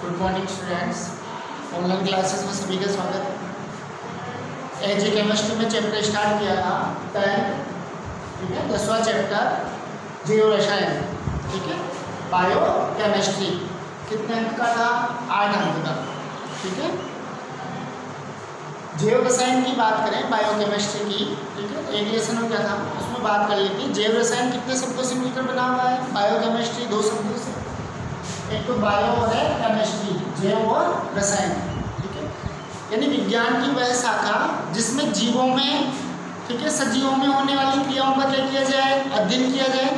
Good morning students. Online classes में सभी का स्वागत है। एजी केमिस्ट्री में चैप्टर स्टार्ट किया था 10, ठीक है, 10वां चैप्टर जीव रसायन, ठीक है, बायो केमिस्ट्री। कितने अंक का था? 8 अंक का, ठीक है। जैव रसायन की बात करें, बायो केमिस्ट्री की, ठीक है, एक लेसन हो गया था, उसमें बात कर ली थी। जैव रसायन कितने शब्दों से मिलकर बना हुआ है? बायो केमिस्ट्री 2 शब्दों से, एक तो बायो और है केमिस्ट्री, जैव और रसायन, ठीक है। यानी विज्ञान की वह शाखा जिसमें जीवों में, ठीक है, सजीवों में होने वाली क्रियाओं का क्या किया जाए? अध्ययन किया जाए,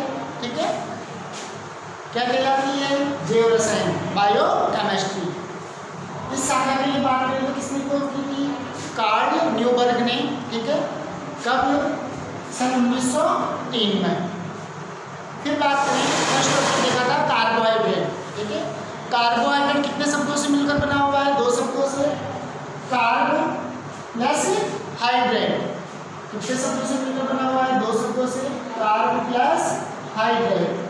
ठीक है। क्या कहलाती है? जैव रसायन, बायो केमिस्ट्री। इस शाखा के लिए बात करें तो किसने खोज की थी? कार्ल न्यूबर्ग ने, ठीक है। कब? सन 1903 में। फिर बात करें, फर्स्ट टॉपिक देखा था कार्बोहाइड्रेट, ठीक है। कार्बोहाइड्रेट कितने शब्दों से मिलकर बना हुआ है? 2 शब्दों से। कार्ब प्लस हाइड्रेट कितने शब्दों से मिलकर बना हुआ है? 2 शब्दों से। Carb plus hydrate.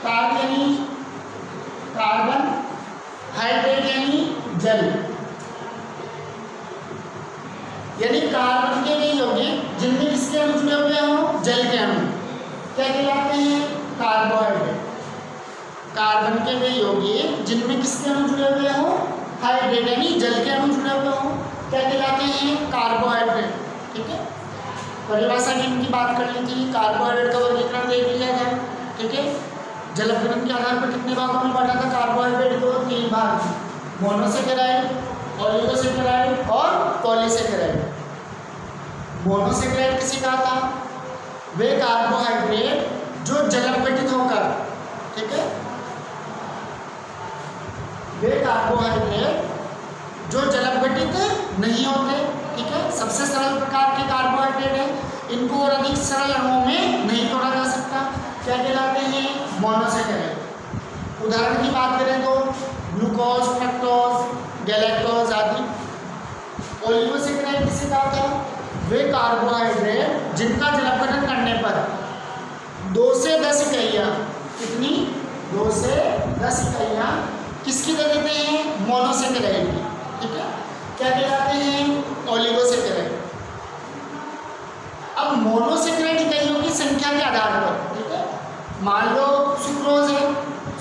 कार्ब यानी कार्बन, हाइड्रेट यानी जल, यानी कार्बन के वे यौगिक जिनमें किसके अणु जुड़े हुए हों? जल के अणु, क्या कहलाते हैं? कार्बोहाइड्रेट। कार्बन के वे यौगिक जिनमें किसके अणु जुड़े हुए हों? हाइड्रेट यानी जल के अणु जुड़े हुए हों, क्या कहलाते हैं? कार्बोहाइड्रेट, ठीक है। परिभाषा की इनकी बात कर ली थी। कार्बोहाइड्रेट का वर्गीकरण देख लिया था, ठीक है। जल अपघटन के आधार पर कितने भागों में बांटा था कार्बोहाइड्रेट को? 3 भाग, मोनोसेकेराइड, ओलिगोसेकेराइड और पॉलीसेकेराइड। मोनोसेकेराइड किसे कहा था? वे कार्बोहाइड्रेट जो जल अपघटित होकर, ठीक है, वे कार्बोहाइड्रेट जो जल अपघटित नहीं होते, ठीक है, सबसे सरल प्रकार के कार्बोहाइड्रेट है। इनको और अधिक सरल अणुओं में नहीं तोड़ा जा सकता, क्या कहलाते हैं? मोनोसेकेराइड। उदाहरण की बात करें तो ग्लूकोज, फ्रक्टोज, गैलेक्टोज आदि। ओलिगोसेकेराइड किसे कहा था? वे कार्बोहाइड्रेट जिनका जल अपघटन करने पर 2 से 10 इकाइयाँ, कितनी? 2 से 10 इकाइयाँ किसकी दे देते हैं? मोनोसेकेराइड की, ठीक है, क्या कहलाते हैं? ओलिगोसेकेराइड। अब मोनोसेकेराइड इकाइयों की संख्या के आधार पर, ठीक है, मान लो सुक्रोज है,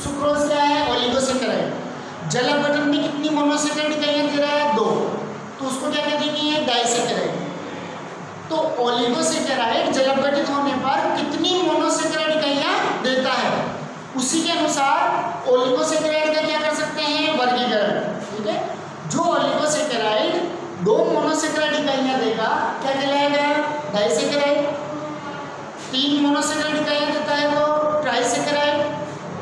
सुक्रोज क्या है? ओलिगोसेकेराइड। जल अपघटन में कितनी मोनोसेकेराइड इकाइयाँ दे रहा है? 2, तो उसको क्या कह देंगे? डाइसेकेराइड। तो ओलिगोसेकेराइड जल अपघटित होने पर कितनी मोनोसेकेराइड इकाइयाँ देता है, उसी के अनुसार ओलिगोसेकेराइड का क्या कर सकते हैं? वर्गीकरण, ठीक है। जो ओलिगोसेकेराइड 2 मोनोसेकेराइड इकाइयाँ देगा क्या कहलाएगा? डाइसेकेराइड। 3 मोनोसेकेराइड इकाइयाँ देता है तो ट्राइसेकेराइड।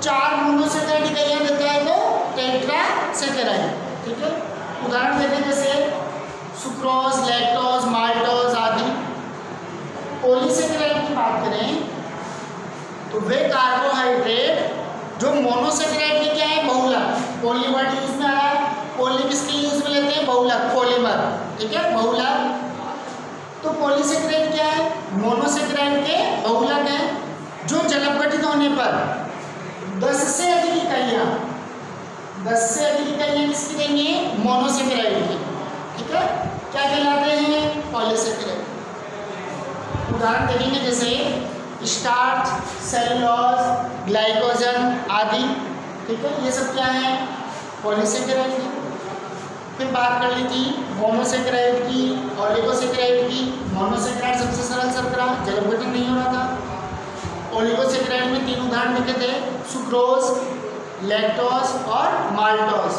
4 मोनोसेकेराइड इकाइयाँ देता है तो टेट्रासेकेराइड, ठीक है। उदाहरण देखें जैसे सुक्रोज, लैक्टोज, माल्टोज आदि। पॉलीसेकेराइड की बात करें तो वे कार्बोहाइड्रेट जो मोनोसेकेराइड के क्या है? बहुलक। पॉली वर्ड यूज में आ रहा है, पॉली किसके यूज में लेते हैं? बहुलक, पॉलीमर, ठीक है, बहुलक। तो पॉलीसेकेराइड क्या है? मोनोसेकेराइड के बहुलक है जो जल अपघटित होने पर 10 से अधिक इकाइयाँ, 10 से अधिक इकाइयाँ किसकी देंगे? मोनोसेकेराइड की, ठीक है, क्या कहलाते हैं? पॉलीसेकेराइड। उदाहरण देखेंगे जैसे स्टार्च, सेलुलोज, ग्लाइकोजन आदि, ठीक है, ये सब क्या है? पॉलीसेकेराइड है। फिर बात कर ली थी मोनोसेकेराइड की, ओलिगोसेकेराइड की। मोनोसेकेराइड सबसे सरल शर्करा, जल अपघटन नहीं हो रहा था। ओलिगोसेकेराइड में 3 उदाहरण लिखे थे, सुक्रोज, लैक्टोज और माल्टोज।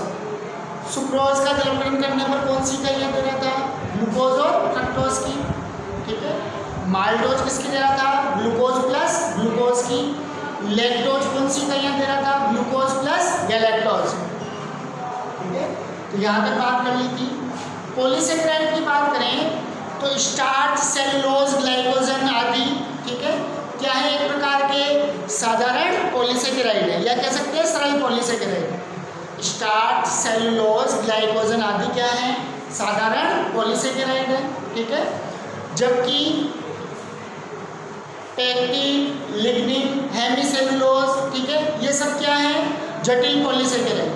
सुक्रोज का जल अपघटन करने पर कौन सी इकाइयाँ दे रहा था? ग्लूकोज और फ्रक्टोज की, ठीक है। माल्टोज किसकी दे रहा था? ग्लूकोज प्लस ग्लूकोज की। लैक्टोज कौन सी इकाइयाँ दे रहा था? ग्लूकोज प्लस गैलेक्टोज, ठीक है। तो यहाँ तक बात कर ली थी। पॉलीसेकेराइड की बात करें तो स्टार्च, सेलुलोज, ग्लाइकोजन आदि, ठीक है, क्या है? एक प्रकार के साधारण पॉलीसेकेराइड है, या कह सकते हैं सरल पॉलीसेकेराइड। स्टार्च, सेलुलोज, ग्लाइकोजन आदि क्या है? साधारण पॉलीसेकेराइड है, ठीक है। जबकि पैक्टिन, लिग्निन, हेमिसेलुलोज, ठीक है, ये सब क्या है? जटिल पॉलीसेकेराइड।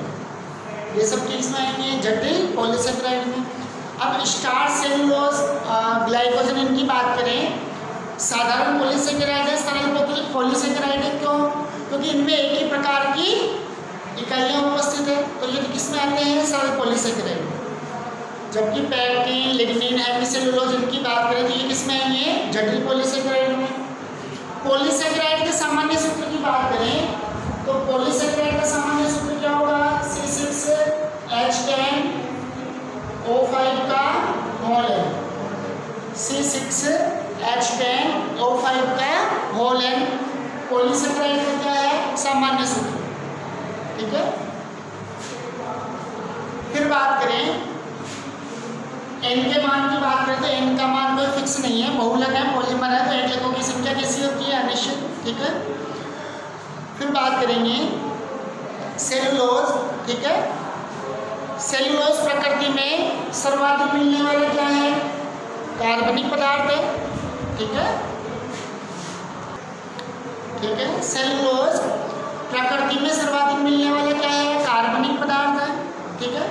ये सब किस में आएंगे? जटिल पॉलीसेकेराइड में। अब स्टार्च, सेलुलोज, ग्लाइकोजन इनकी बात करें, साधारण पॉलीसेकेराइड है, सरल पॉलीसेकेराइड है। क्यों? क्योंकि इनमें एक ही प्रकार की इकाइयाँ उपस्थित है, तो ये किस में आते हैं? सरल पॉलीसेकेराइड। जबकि पैक्टिन, लिग्निन, हेमिसेलुलोज इनकी बात करें तो ये किस में आएंगे? जटिल पॉलीसेकेराइड में। पॉलीसेकेराइड के सामान्य सूत्र की बात करें तो पॉलीसेकेराइड का सामान्य सूत्र क्या होगा? C6H10O5 का होल है, C6H10O5 का होल है पॉलीसेकेराइड का क्या है? सामान्य सूत्र। ठीक है। फिर बात करें n के मान की बात करें तो n का मान कोई फिक्स नहीं है, बहुलक है, पॉलीमर है, तो एटलकों की संख्या कैसी होती है? अनिश्चित। ठीक है। फिर बात करेंगे सेलुलोज। ठीक है। सेलुलोज प्रकृति में सर्वाधिक मिलने वाला क्या है? कार्बनिक पदार्थ है। ठीक है। ठीक है। सेलुलोज प्रकृति में सर्वाधिक मिलने वाला क्या है? कार्बनिक पदार्थ है। ठीक है।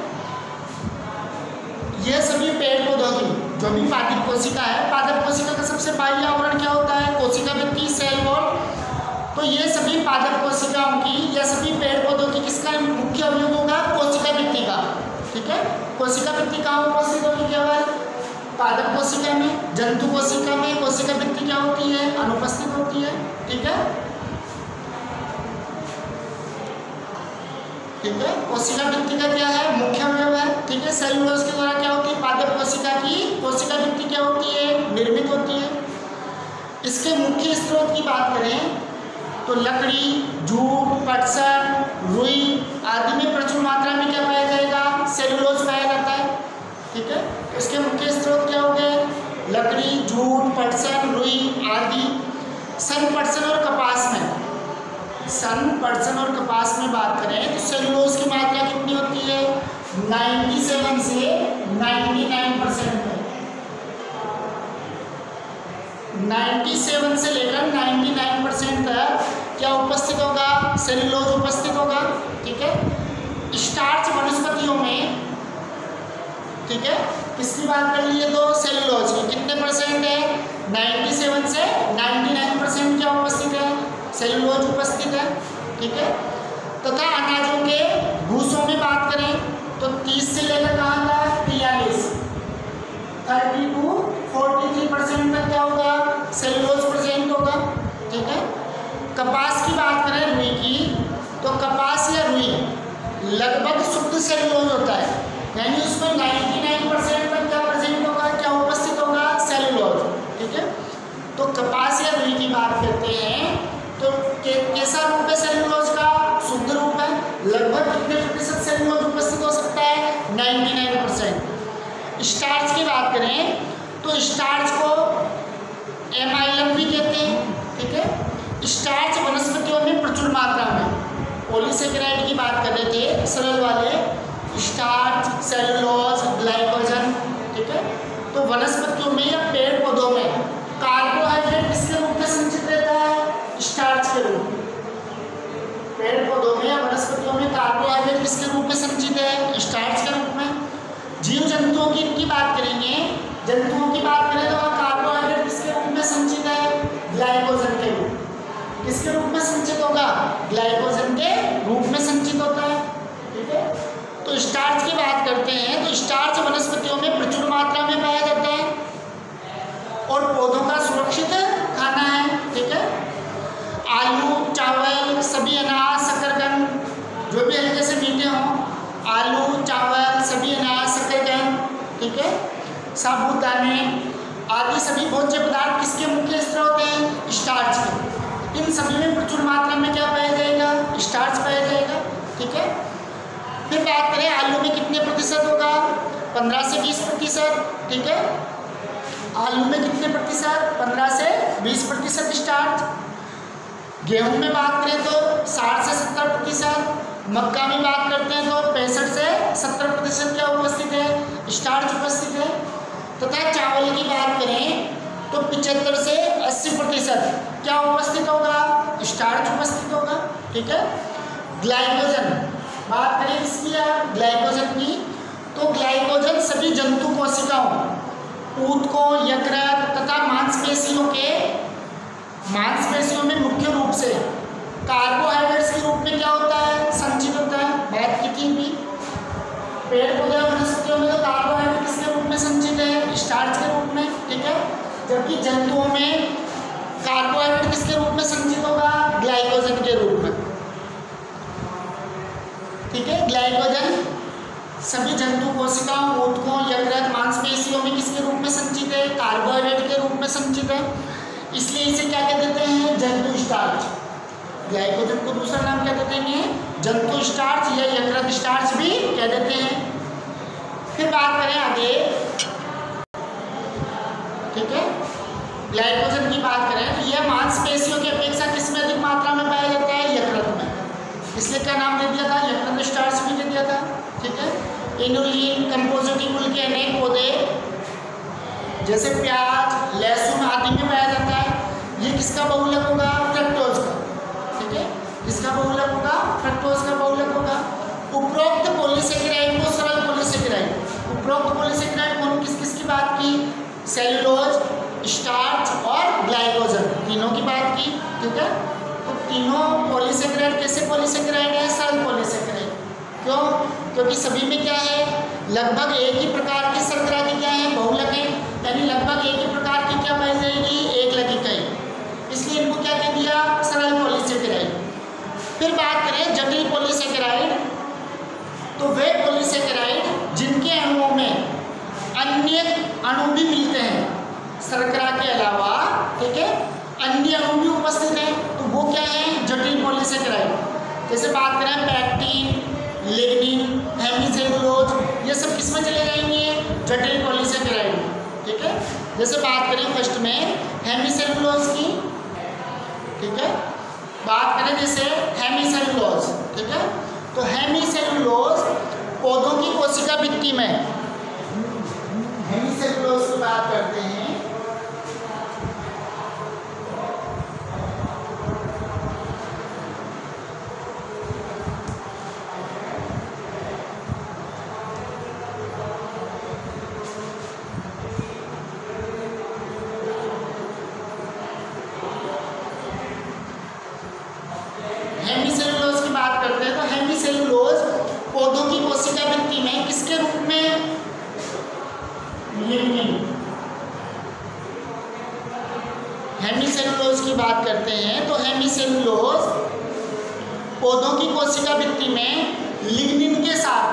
ये सभी पेड़ पौधों की जो भी पादप कोशिका है, पादप कोशिका का सबसे बाह्य आवरण क्या होता है? कोशिका भित्ति, सेल वॉल। तो ये सभी पादप कोशिकाओं की या सभी पेड़ पौधों की किसका मुख्य अवयव होगा? कोशिका भित्ति का। ठीक है। कोशिका भित्ति कहाँ उपस्थित होगी? केवल पादप कोशिका में। जंतु कोशिका में कोशिका भित्ति क्या होती है? अनुपस्थित होती है। ठीक है। ठीक है। कोशिका भित्ति का क्या है? मुख्य अवयव है। ठीक है। सेलुलोज के द्वारा क्या होती है? पादप कोशिका की कोशिका भित्ति क्या होती है? निर्मित होती है। इसके मुख्य स्रोत की बात करें तो लकड़ी, जूट, पटसन, रुई आदि में प्रचुर मात्रा में क्या पाया जाएगा? सेलुलोज पाया जाता है। ठीक है। इसके मुख्य स्रोत क्या हो गए? लकड़ी, जूट, पटसन, रुई आदि। सन, पटसन और कपास में, सन, पटसन और कपास में बात करें तो सेलुलोज की मात्रा कितनी होती है? 97 से 99% है। 97 से लेकर 99% तक क्या उपस्थित होगा? सेलुलोज उपस्थित होगा। ठीक है। स्टार्च वनस्पतियों में, ठीक है, किसकी बात कर लिए तो सेलुलोज की कितने परसेंट है? 97 से 99% क्या उपस्थित है? सेलुलोज उपस्थित है। ठीक है। तथा अनाजों के भूसों में बात करें तो 30 से लेकर कहाँ तक? 43, 30 to 43% तक क्या होगा? सेलुलोज प्रेजेंट होगा। ठीक है। कपास की बात करें, रुई की, तो कपास या रुई लगभग शुद्ध सेलुलोज होता है, यानी उसमें 99% तक क्या प्रेजेंट होगा? क्या उपस्थित होगा? सेलुलोज। ठीक है। तो कपास या रुई की बात करते हैं तो कैसा रूप है सेलुलोज का? शुद्ध रूप है। लगभग कितने प्रतिशत सेलुलोज उपस्थित हो सकता है? 99%। स्टार्च की बात करें तो स्टार्च को एमाइलम भी कहते हैं। ठीक है। स्टार्च वनस्पतियों में प्रचुर मात्रा में, पॉलीसेकेराइड की बात कर रहे थे सरल वाले, स्टार्च, सेलुलोज, ग्लाइकोजन। ठीक है। तो वनस्पतियों में या पेड़ पौधों में कार्बोहाइड्रेट किसके रूप में संचित रहता है? स्टार्च के रूप में। पेड़ पौधों में या वनस्पतियों में कार्बोहाइड्रेट किसके रूप में संचित है? स्टार्च के रूप में। जीव जंतुओं की इनकी बात करेंगे, जंतुओं की बात करें तो वहाँ कार्बोहाइड्रेट किसके रूप में संचित है? ग्लाइकोजन के रूप। किसके रूप में संचित होगा? ग्लाइकोजन के रूप में संचित होता है। ठीक है। तो स्टार्च की बात करते हैं तो स्टार्च वनस्पतियों में प्रचुर मात्रा में पाया जाता है और पौधों का सुरक्षित खाना है। ठीक है। आलू, चावल, सभी अनाज, शकरकंद जो भी हल्के से मीठे हों, आलू, चावल, सभी अनाज, शकरकंद, ठीक है, साबुदाने आदि सभी भोज्य पदार्थ किसके मुख्य स्रोत हैं? स्टार्च के। इन सभी में प्रचुर मात्रा में क्या पाया जाएगा? स्टार्च पाया जाएगा। ठीक है। फिर बात करें आलू में कितने प्रतिशत होगा? 15 से 20%। ठीक है। आलू में कितने प्रतिशत? 15 से 20% स्टार्च। गेहूं में बात करें तो 60 से 70%। मक्का में बात करते हैं तो 65 से 70% क्या उपस्थित है? स्टार्च उपस्थित है। तथा चावल की बात करें तो 75 से 80% क्या उपस्थित होगा? स्टार्च उपस्थित होगा। ठीक है। ग्लाइकोजन बात करें इसकी ग्लाइकोजन की, तो ग्लाइकोजन सभी जंतु कोशिकाओं, ऊतकों, यकृत तथा मांसपेशियों में मुख्य रूप से कार्बोहाइड्रेट्स के रूप में क्या होता है, संचित होता है। बात की थी भी, पेड़ पौधे वनस्पतियों में तो कार्बोहाइड्रेट किसके रूप में संचित है, स्टार्च के रूप में, ठीक है। जबकि जंतुओं में कार्बोहाइड्रेट किसके रूप में संचित होगा, ग्लाइकोजन के रूप में, ठीक है। ग्लाइकोजन सभी जंतु कोशिकाओं, ऊतकों, यकृत, मांसपेशियों में किसके रूप में संचित है, कार्बोहाइड्रेट के रूप में संचित है। इसलिए इसे क्या कह देते हैं, जंतु स्टार्च। ग्लाइकोजन को दूसरा नाम क्या देते हैं, जंतु स्टार्च या यकृत स्टार्च भी कह देते हैं। फिर बात करें आगे, ठीक है, ग्लाइकोजन की बात करें तो यह मांसपेशियों की अपेक्षा किसमें अधिक मात्रा में पाया जाता है, यकृत में। इसलिए क्या नाम दे दिया था, यकृत स्टार्च भी दे दिया था, ठीक है। इनुलिन, कंपोजिटी कुल के अनेक पौधे जैसे प्याज, लहसुन आदि में पाया जाता है। ये किसका बहुलक होगा, फ्रक्टोज का, ठीक है। किसका बहुलक होगा, फ्रक्टोज का बहुलक होगा। उपरोक्त पॉलीसेकेराइड को सरल पॉलीसेकेराइड, उपरोक्त पॉलीसेकेराइड कौन किस किस की बात की, सेलुलोज, स्टार्च और ग्लाइकोजन, तीनों की बात की, ठीक है। तो तीनों पॉलीसेकेराइड कैसे पॉलीसेकेराइड है, सरल पॉलीसेकेराइड। क्यों, क्योंकि सभी में क्या है, लगभग एक ही प्रकार की शर्करा की क्या है, बहुलक है, यानी लगभग एक ही प्रकार की क्या पाई जाएगी, एक लगी कई, इसलिए इनको क्या कह दिया, सरल पॉलीसेकेराइड। फिर बात करें जटिल पॉलीसेकेराइड, तो वे पॉलीसेकेराइड जिनके अणुओं में अन्य अणु भी मिलते हैं, शर्करा के अलावा, ठीक है, अन्य अणु भी उपस्थित हैं, तो वो क्या है, जटिल पॉलीसेकेराइड। जैसे बात करें पैक्टिन, लिग्निन, हेमिसेलुलोज, ये सब किस में चले जाएंगे, जटिल पॉलीसेकेराइड, ठीक है। जैसे बात करें फर्स्ट में हेमिसेलुलोज की, ठीक है, बात करें जैसे हेमिसेलुलोज, ठीक है, तो हेमिसेलुलोज पौधों की कोशिका भित्ति में, हेमिसेलुलोज की बात करते हैं, पौधों की कोशिका भित्ति में किसके रूप में, लिग्निन। हेमिसेलुलोज की बात करते हैं तो हेमिसेलुलोज पौधों की कोशिका भित्ति में लिग्निन के साथ,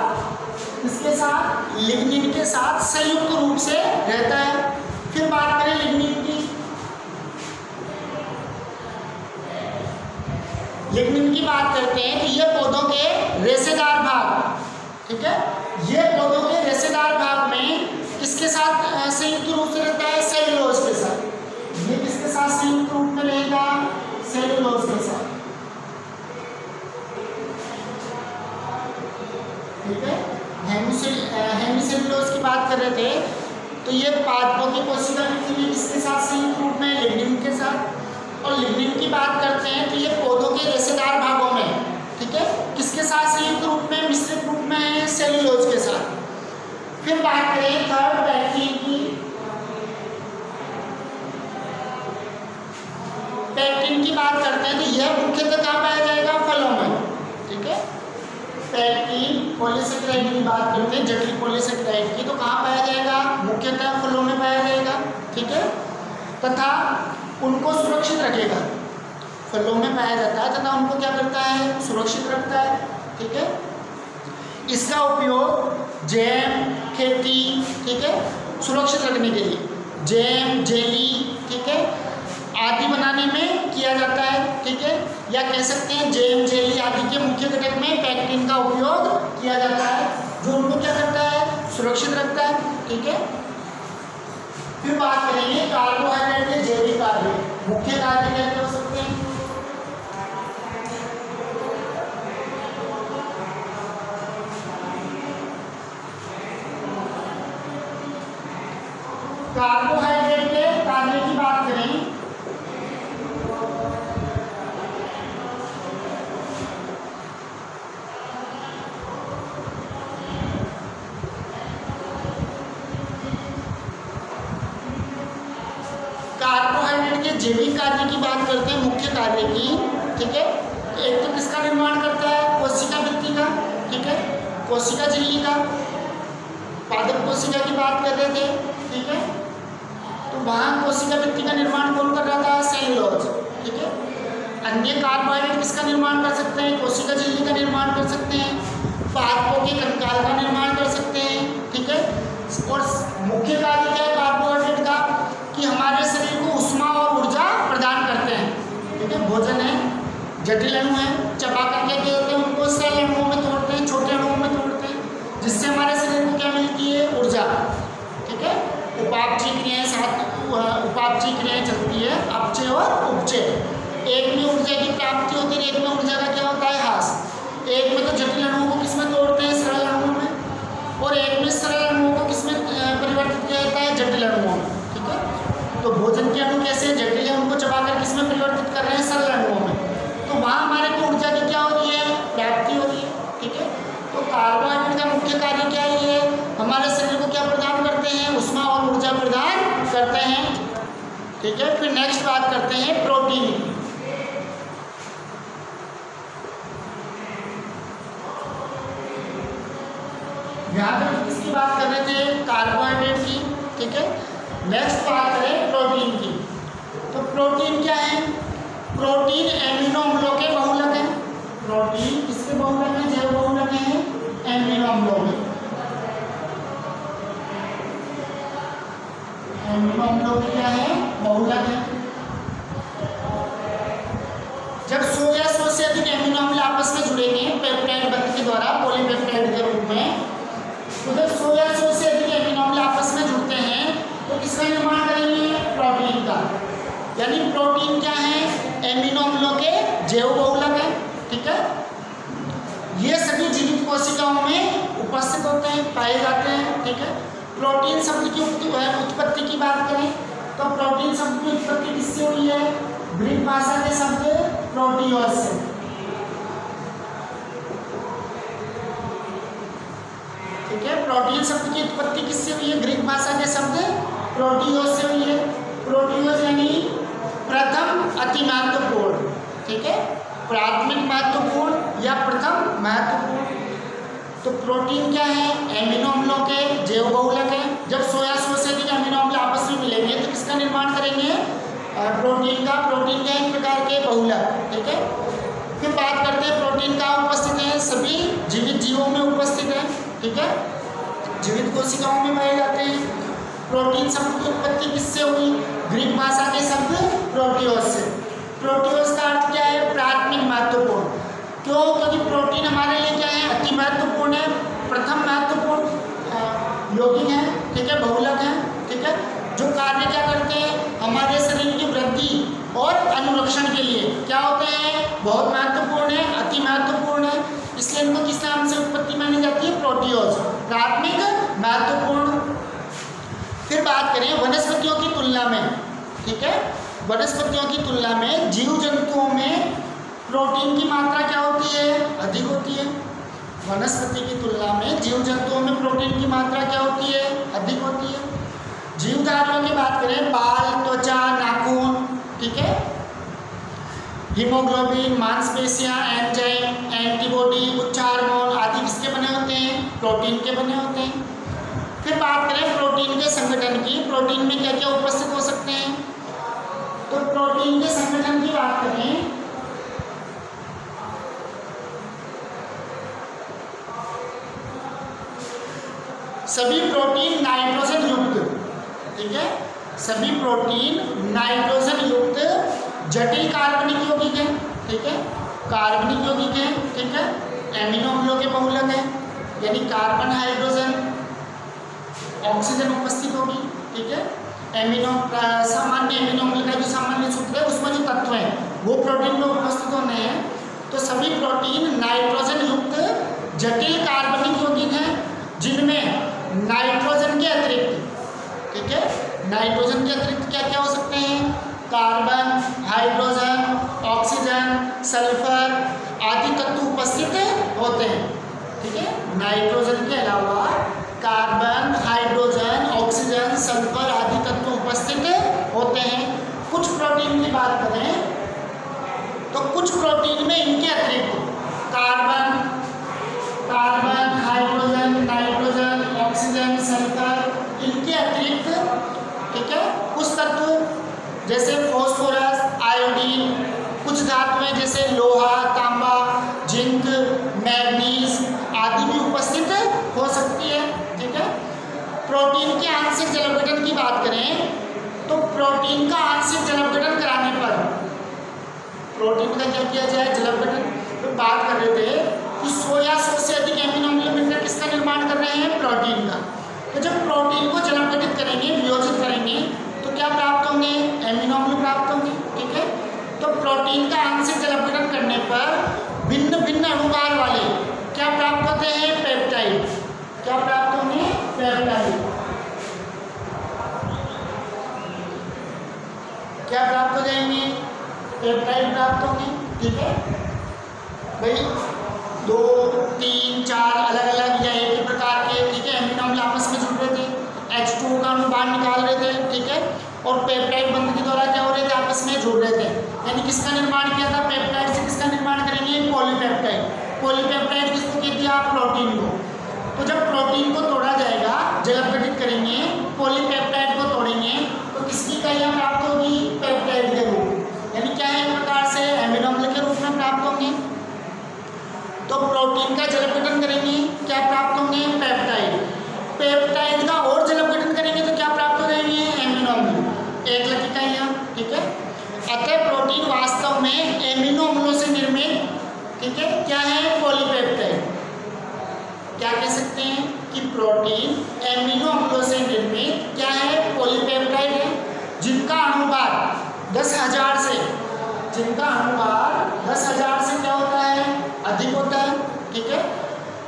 किसके साथ, लिग्निन के साथ संयुक्त रूप से रहता है। फिर बात करें लिग्निन की, लिग्निन की बात करते हैं तो यह पौधों के रेशेदार भाग, ठीक है, ये पौधों के रेशेदार भाग में किसके साथ संयुक्त रूप से रहता है, सेलुलोज के साथ। ये किसके साथ संयुक्त रूप में रहेगा, सेलुलोज के साथ, ठीक है। हेमिसेलुलोज की बात कर रहे थे तो ये पादपों की कोशिका भित्ति में किसके साथ संयुक्त रूप में, लिग्निन के साथ। और लिग्निन की बात करते हैं तो ये पौधों के रेशेदार भागों में, ठीक है, किसके साथ संयुक्त रूप में, मिश्रित रूप में है, सेलुलोज के साथ। फिर बात करें थर्ड पैक्टिन की, पैक्टिन की बात करते हैं तो यह मुख्यतः कहाँ पाया जाएगा, फलों में, ठीक है। पैक्टिन पॉलीसेकेराइड की बात करते हैं, जटिल पॉलीसेकेराइड की, तो कहाँ पाया जाएगा, मुख्यतः फलों में पाया जाएगा, ठीक है, तथा उनको सुरक्षित रखेगा, फलों में पाया जाता है तथा उनको क्या करता है, सुरक्षित रखता है, ठीक है। इसका उपयोग जैम, खेती, ठीक है, सुरक्षित रखने के लिए जैम, जेली, ठीक है, आदि बनाने में किया जाता है, ठीक है, या कह सकते हैं जैम, जेली आदि के मुख्य घटक में पैक्टिन का उपयोग किया जाता है, जो उनको क्या करता है, सुरक्षित रखता है, ठीक है। फिर बात करेंगे कार्बोहाइड्रेट के जैविक कार्य, मुख्य कार्य क्या क्या हो सकते हैं, कार्बोहाइड्रेट के कार्य की बात करें जैविक कार्य की बात करते हैं, मुख्य कार्य की, ठीक है। एक तो किसका निर्माण करता है, कोशिका भित्ति का, ठीक है, कोशिका झिल्ली का, पादप कोशिका की बात कर रहे थे, ठीक है। तो वहाँ कोशिका भित्ति का निर्माण कौन कर रहा था, सेलुलोज, ठीक है। अन्य कार्बोहाइड्रेट किसका निर्माण कर सकते हैं, कोशिका झिल्ली का निर्माण कर सकते हैं, पादपों के कंकाल का निर्माण कर सकते हैं, ठीक है। और मुख्य कार्य क्या है कार्बोहाइड्रेट का, कि हमारे शरीर को ऊष्मा और ऊर्जा प्रदान करते हैं, ठीक है। भोजन है, जटिल अणु है, चबा करके क्या होते हैं, उनको सरल अणुओं में तोड़ते हैं, छोटे अणुओं में तोड़ते हैं, जिससे हमारे शरीर को क्या मिलती है, ऊर्जा, ठीक है। उपापचयी क्रियाएं चलती है, अपचय और उपचय। एक में ऊर्जा की प्राप्ति होती है, एक में ऊर्जा का क्या होता है, ह्रास। एक में तो जटिल अणुओं को किसमें तोड़ते हैं, सरल अणुओं में, और एक में सरल अणुओं को किसमें परिवर्तित किया जाता है, जटिल अणुओं में, ठीक है। तो भोजन के अणु कैसे जटिल अणु को चबाकर किसमें परिवर्तित कर रहे हैं, सरल अणुओं में। तो वहाँ हमारे को ऊर्जा की क्या हो रही है, प्राप्ति हो रही है, ठीक है। तो कार्बोहाइड्रेट का मुख्य कार्य क्या है, ये हमारे शरीर को क्या प्रदान करते हैं, ऊष्मा और ऊर्जा प्रदान करते हैं, ठीक है। फिर नेक्स्ट बात करते हैं प्रोटीन की। यहाँ पर किसकी बात कर रहे थे, कार्बोहाइड्रेट की, ठीक है। नेक्स्ट बात करें प्रोटीन की। तो प्रोटीन क्या है, प्रोटीन एमिनो अम्लों के बहुलक है। प्रोटीन किसके बहुलक है, जैव बहुलक है एमिनो अम्लों के। एमिनो अम्लों के क्या है, बहुलक है। जब 100 या 100 से अधिक एमिनो अम्ल आपस में जुड़ेंगे पेप्टाइड बंध के द्वारा, पॉलीपेप्टाइड के रूप में, तो जब 100 या 100 से अधिक एमिनो अम्ल आपस में जुड़ते हैं तो किसका निर्माण करेंगे, प्रोटीन का। यानी प्रोटीन क्या है, एमिनो अम्लों के जैव बहुलक है, ठीक है। ये सभी जीवित कोशिकाओं में उपस्थित होते हैं, पाए जाते हैं, ठीक है। प्रोटीन शब्द की उत्पत्ति की बात करें तो प्रोटीन शब्द की उत्पत्ति किससे हुई है, ग्रीक भाषा के शब्द प्रोटियोस से, ठीक है। प्रोटीन शब्द की उत्पत्ति किससे हुई है, ग्रीक भाषा के शब्द प्रोटियोस से हुई है। प्रोटियोस यानी प्रथम अति महत्वपूर्ण, ठीक है, प्राथमिक महत्वपूर्ण या प्रथम महत्वपूर्ण। तो प्रोटीन क्या है, एमिनो अम्लों के जैव बहुलक है। जब 100 या 100 से अधिक एमिनो अम्ल आपस में मिलेंगे तो किसका निर्माण करेंगे, प्रोटीन का। प्रोटीन का एक प्रकार के बहुलक, ठीक है। फिर बात करते हैं प्रोटीन कहाँ उपस्थित है, सभी जीवित जीवों में उपस्थित है, ठीक है। जीवित कोशिकाओं में पाए जाते हैं। प्रोटीन शब्द की उत्पत्ति किससे हुई, ग्रीक भाषा के शब्द प्रोटियोस से। प्रोटियोस का अर्थ क्या है, प्राथमिक महत्वपूर्ण। क्यों, क्योंकि प्रोटीन हमारे लिए क्या है, अति महत्वपूर्ण है, प्रथम महत्वपूर्ण यौगिक है, ठीक है, बहुलक है, ठीक है। जो कार्य क्या करते हैं, हमारे शरीर की वृद्धि और अनुरक्षण के लिए क्या होते हैं, बहुत महत्वपूर्ण है, अति महत्वपूर्ण है, इसलिए इनको किस नाम से उत्पत्ति मानी जाती है, प्रोटियोस, प्राथमिक महत्वपूर्ण। फिर बात करें वनस्पतियों की तुलना में, ठीक है। वनस्पतियों की तुलना में जीव जंतुओं में प्रोटीन की मात्रा क्या होती है, अधिक होती है। वनस्पति की तुलना में जीव जंतुओं में प्रोटीन की मात्रा क्या होती है, अधिक होती है। जीवधारियों की बात करें, बाल, त्वचा, नाखून, ठीक है, हीमोग्लोबिन, मांसपेशियां, एंजाइम, एंटीबॉडी, उच्च हार्मोन आदि किसके बने होते हैं, प्रोटीन के बने होते हैं। फिर बात करें प्रोटीन के संगठन की, प्रोटीन में क्या क्या उपस्थित हो सकते हैं। तो प्रोटीन के संगठन की बात करें, सभी प्रोटीन नाइट्रोजन युक्त, ठीक है, सभी प्रोटीन नाइट्रोजन युक्त जटिल कार्बनिक यौगिक है, ठीक है, कार्बनिक यौगिक है, ठीक है। एमिनो अम्लों के बहुलक है, यानी कार्बन, हाइड्रोजन, ऑक्सीजन उपस्थित होगी, ठीक है। सामान्य एमिनो अम्ल का जो सामान्य सूत्र है उसमें जो तत्व हैं वो प्रोटीन में उपस्थित होने हैं। तो सभी प्रोटीन नाइट्रोजन युक्त जटिल कार्बनिक यौगिक हैं, जिनमें नाइट्रोजन के अतिरिक्त, ठीक है, नाइट्रोजन के अतिरिक्त क्या क्या हो सकते हैं, कार्बन, हाइड्रोजन, ऑक्सीजन, सल्फर आदि तत्व उपस्थित होते हैं, ठीक है। नाइट्रोजन के अलावा कार्बन, हाइड्रोजन, ऑक्सीजन, सल्फर आदि तत्व उपस्थित होते हैं। कुछ प्रोटीन प्रोटीन की बात करें तो कुछ प्रोटीन में इनके अतिरिक्त carbon, hydrogen, nitrogen, oxygen, sulphur, इनके अतिरिक्त, ठीक है, कुछ तत्व जैसे फास्फोरस, आयोडीन, कुछ धातुएं जैसे लोहा, तांबा, जिंक, मैग्नीज आदि भी उपस्थित हो सकती है। ठीक है। प्रोटीन के आंशिक जल अपघटन की बात करें तो प्रोटीन का आंशिक जल अपघटन कराने पर प्रोटीन का क्या किया जाए, जल अपघटन। तो बात कर रहे थे कि 100 या 100 से अधिक एमिनो अम्ल मिलकर किसका निर्माण कर रहे हैं, प्रोटीन का। तो जब प्रोटीन को जल अपघटित करेंगे, वियोजित करेंगे तो क्या प्राप्त होंगे, एमिनो अम्ल प्राप्त होंगे। ठीक है। तो प्रोटीन का आंशिक जल अपघटन करने पर भिन्न भिन्न अणुभार वाले क्या प्राप्त होते हैं, पेप्टाइड। क्या प्राप्त होंगे, पेप्टाइड। क्या प्राप्त हो जाएंगे, पेप्टाइड प्राप्त होंगे। ठीक है भाई, 2, 3, 4 अलग अलग या एक ही प्रकार के, ठीक है, एमिनो अम्ल आपस में जुड़ रहे थे, H2O का अणु बाहर निकाल रहे थे। ठीक है। और पेप्टाइड बंध के द्वारा क्या हो रहे थे, आपस में जुड़ रहे थे। यानी किसका निर्माण किया था, पेप्टाइड से किसका निर्माण करेंगे, पॉलीपेप्टाइड। पॉलीपेप्टाइड किसको कह दिया, प्रोटीन को। तो जब प्रोटीन को तोड़ा जाएगा, जल अपघटित करेंगे, पॉलीपेप्टाइड को तोड़ेंगे तो किसकी इकाइयाँ प्राप्त होगी, पेप्टाइड के रूप। यानी क्या है, एक प्रकार से एमिनो अम्ल के रूप में प्राप्त होंगे। तो प्रोटीन का जल अपघटन करेंगे, क्या प्राप्त होंगे, पेप्टाइड। पेप्टाइड का और जल अपघटन करेंगे तो क्या प्राप्त हो जाएंगे, एमिनो अम्ल, एक लग इकाइयाँ। ठीक है। अतः प्रोटीन वास्तव में एमिनो अम्लों से निर्मित, ठीक है, क्या है, पॉलीपेप्टाइड। क्या कह सकते हैं कि प्रोटीन एमिनो अम्लों से निर्मित क्या है, पॉलीपेप्टाइड है, जिनका अणुभार 10,000 से, जिनका अणुभार 10,000 से क्या होता है, अधिक होता है। ठीक है।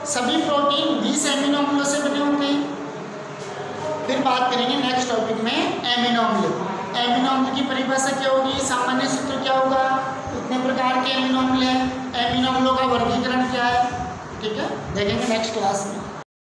सभी प्रोटीन 20 एमिनो अम्लों से बने होते हैं। फिर बात करेंगे नेक्स्ट टॉपिक में एमिनो अम्ल। एमिनो अम्ल की परिभाषा क्या होगी, सामान्य सूत्र क्या होगा, कितने प्रकार के एमिनो अम्ल हैं, एमिनो अम्लों का वर्गीकरण क्या है। ठीक है, देखेंगे नेक्स्ट क्लास में।